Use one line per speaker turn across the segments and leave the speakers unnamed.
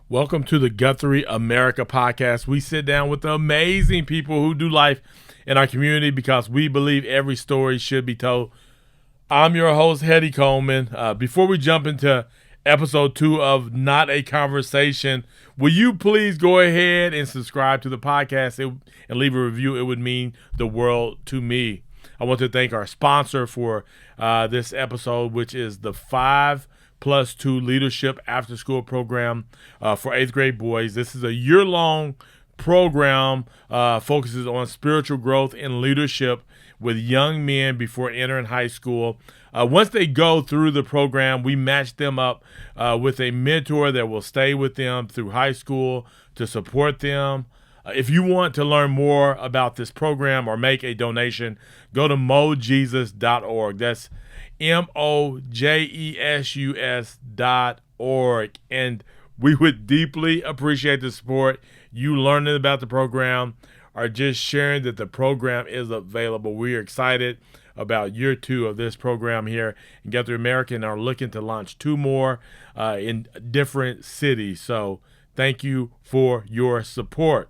Welcome to the GuthrieAmerica podcast. We sit down with amazing people who do life in our community because we believe every story should be told. I'm your host, Hetty Coleman. Before we jump into episode 2 of Not a Conversation, will you please go ahead and subscribe to the podcast and leave a review? It would mean the world to me. I want to thank our sponsor for this episode, which is the 5+2 Leadership After School Program for 8th grade boys. This is a year-long program, focuses on spiritual growth and leadership with young men before entering high school. Once they go through the program, we match them up with a mentor that will stay with them through high school to support them. If you want to learn more about this program or make a donation, go to mojesus.org. That's mojesus.org. And we would deeply appreciate the support. You learning about the program or just sharing that the program is available. We are excited about year 2 of this program here in GuthrieAmerica and are looking to launch 2 more in different cities. So thank you for your support.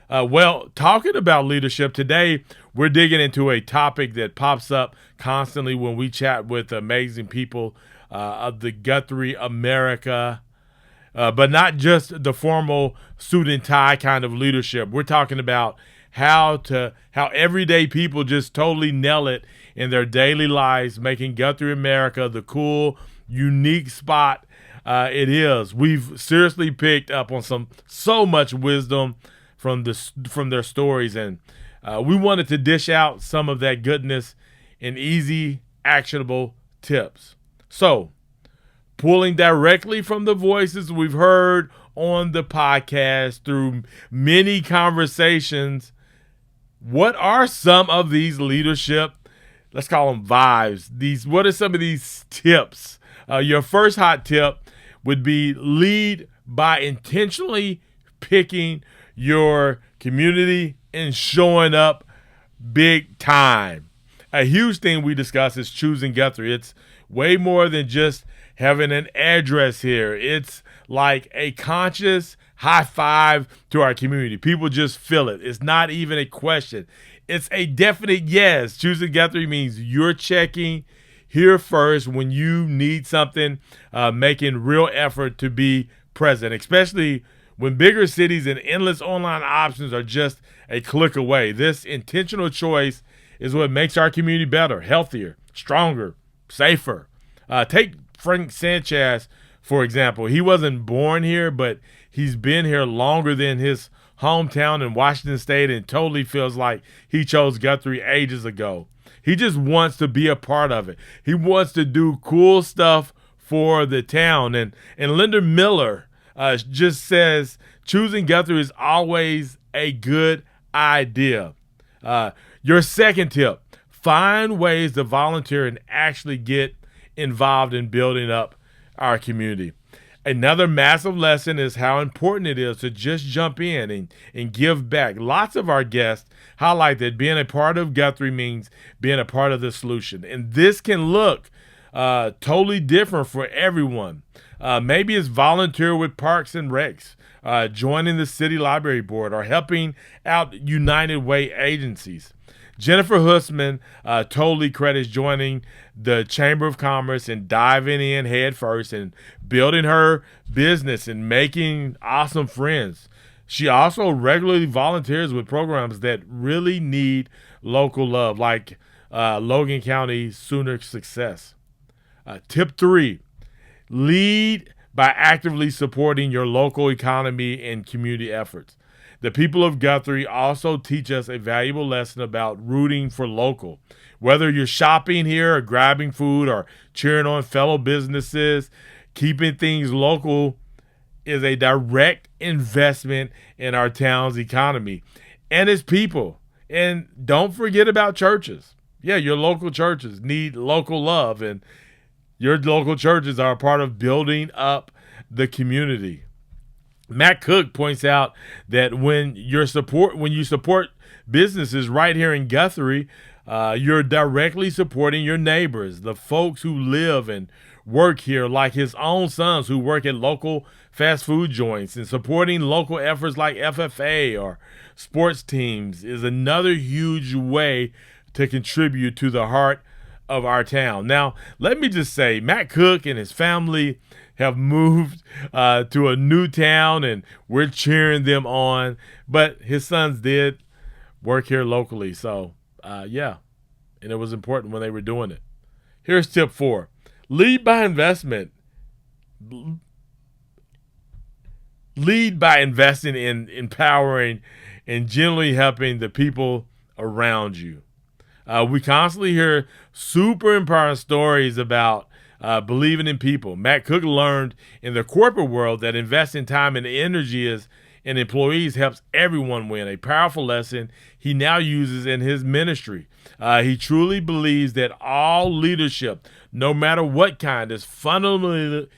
Talking about leadership, today we're digging into a topic that pops up constantly when we chat with amazing people of the GuthrieAmerica, but not just the formal suit and tie kind of leadership. We're talking about how everyday people just totally nail it in their daily lives, making GuthrieAmerica the cool, unique spot it is. We've seriously picked up on so much wisdom from their stories, and we wanted to dish out some of that goodness in easy, actionable tips. So, pulling directly from the voices we've heard on the podcast through many conversations, what are some of these leadership, let's call them vibes? What are some of these tips? Your first hot tip would be lead by intentionally picking your community and showing up big time. A huge thing we discuss is choosing Guthrie. It's way more than just having an address here. It's like a conscious high five to our community. People just feel it. It's not even a question. It's a definite yes. Choosing Guthrie means you're checking here first when you need something, making real effort to be present, especially when bigger cities and endless online options are just a click away. This intentional choice is what makes our community better, healthier, stronger, safer. Take Frank Sanchez, for example. He wasn't born here, but he's been here longer than his hometown in Washington State and totally feels like he chose Guthrie ages ago. He just wants to be a part of it. He wants to do cool stuff for the town. And Linda Miller just says choosing Guthrie is always a good idea. Your second tip, find ways to volunteer and actually get involved in building up our community. Another massive lesson is how important it is to just jump in and give back. Lots of our guests highlight that being a part of Guthrie means being a part of the solution. And this can look totally different for everyone. Maybe it's volunteer with Parks and Recs, joining the city library board, or helping out United Way agencies. Jennifer Hussman totally credits joining the Chamber of Commerce and diving in head first and building her business and making awesome friends. She also regularly volunteers with programs that really need local love, like Logan County Sooner Success. Tip 3, lead by actively supporting your local economy and community efforts. The people of Guthrie also teach us a valuable lesson about rooting for local. Whether you're shopping here or grabbing food or cheering on fellow businesses, keeping things local is a direct investment in our town's economy and its people. And don't forget about churches. Yeah, your local churches need local love, and your local churches are a part of building up the community. Matt Cook points out that when you support businesses right here in Guthrie, you're directly supporting your neighbors, the folks who live and work here, like his own sons who work at local fast food joints, and supporting local efforts like FFA or sports teams is another huge way to contribute to the heart of our town. Now, let me just say, Matt Cook and his family have moved to a new town, and we're cheering them on. But his sons did work here locally, so yeah, and it was important when they were doing it. Here's tip 4. Lead by investment. Lead by investing in empowering and generally helping the people around you. We constantly hear super empowering stories about believing in people. Matt Cook learned in the corporate world that investing time and energy in employees helps everyone win, a powerful lesson he now uses in his ministry. He truly believes that all leadership, no matter what kind, is fundamentally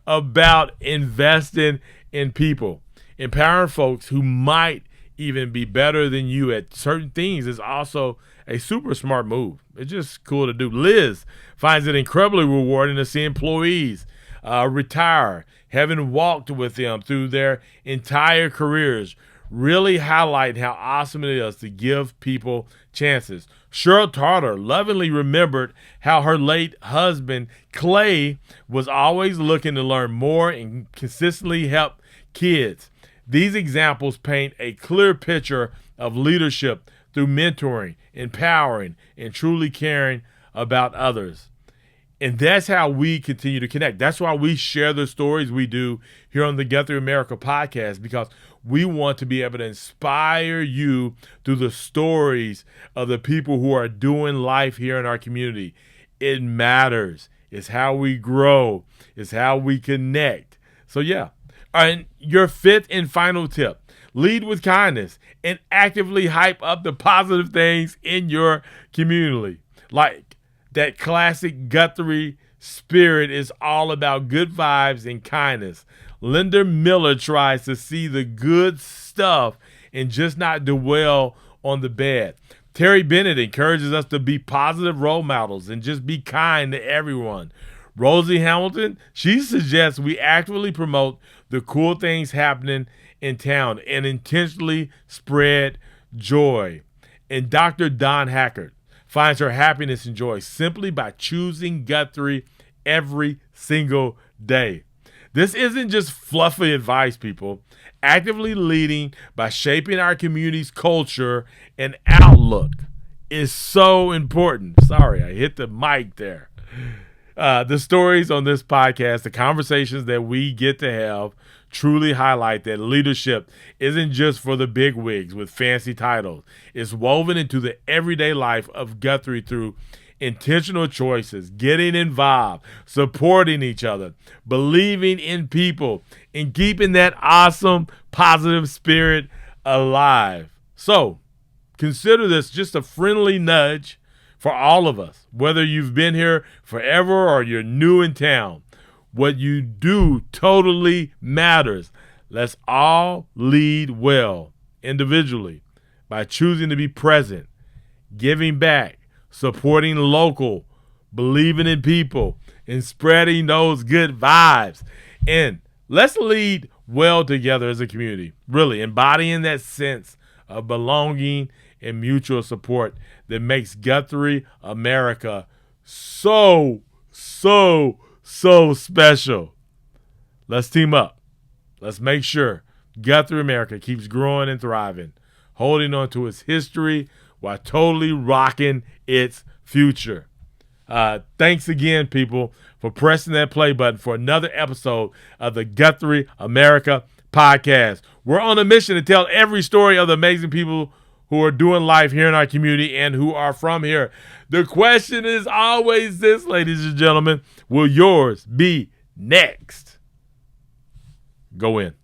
about investing in people. Empowering folks who might even be better than you at certain things is also a super smart move. It's just cool to do. Liz finds it incredibly rewarding to see employees retire, having walked with them through their entire careers, really highlight how awesome it is to give people chances. Cheryl Tarter lovingly remembered how her late husband, Clay, was always looking to learn more and consistently help kids. These examples paint a clear picture of leadership through mentoring, empowering, and truly caring about others. And that's how we continue to connect. That's why we share the stories we do here on the GuthrieAmerica podcast, because we want to be able to inspire you through the stories of the people who are doing life here in our community. It matters. It's how we grow. It's how we connect. So yeah. And your 5th and final tip: lead with kindness and actively hype up the positive things in your community. Like that classic Guthrie spirit is all about good vibes and kindness. Linda Miller tries to see the good stuff and just not dwell on the bad. Terry Bennett encourages us to be positive role models and just be kind to everyone. Rosie Hamilton, she suggests we actively promote the cool things happening in town and intentionally spread joy. And Dr. Don Hackert finds her happiness and joy simply by choosing Guthrie every single day. This isn't just fluffy advice, people. Actively leading by shaping our community's culture and outlook is so important. Sorry, I hit the mic there. The stories on this podcast, the conversations that we get to have, truly highlight that leadership isn't just for the bigwigs with fancy titles. It's woven into the everyday life of Guthrie through intentional choices, getting involved, supporting each other, believing in people, and keeping that awesome, positive spirit alive. So, consider this just a friendly nudge for all of us, whether you've been here forever or you're new in town. What you do totally matters. Let's all lead well individually by choosing to be present, giving back, supporting local, believing in people, and spreading those good vibes. And let's lead well together as a community, really embodying that sense of belonging and mutual support that makes GuthrieAmerica so special. Let's team up. Let's make sure GuthrieAmerica keeps growing and thriving, holding on to its history while totally rocking its future. Thanks again, people, for pressing that play button for another episode of the GuthrieAmerica podcast. We're on a mission to tell every story of the amazing people who are doing life here in our community and who are from here. The question is always this, ladies and gentlemen: will yours be next? Go in.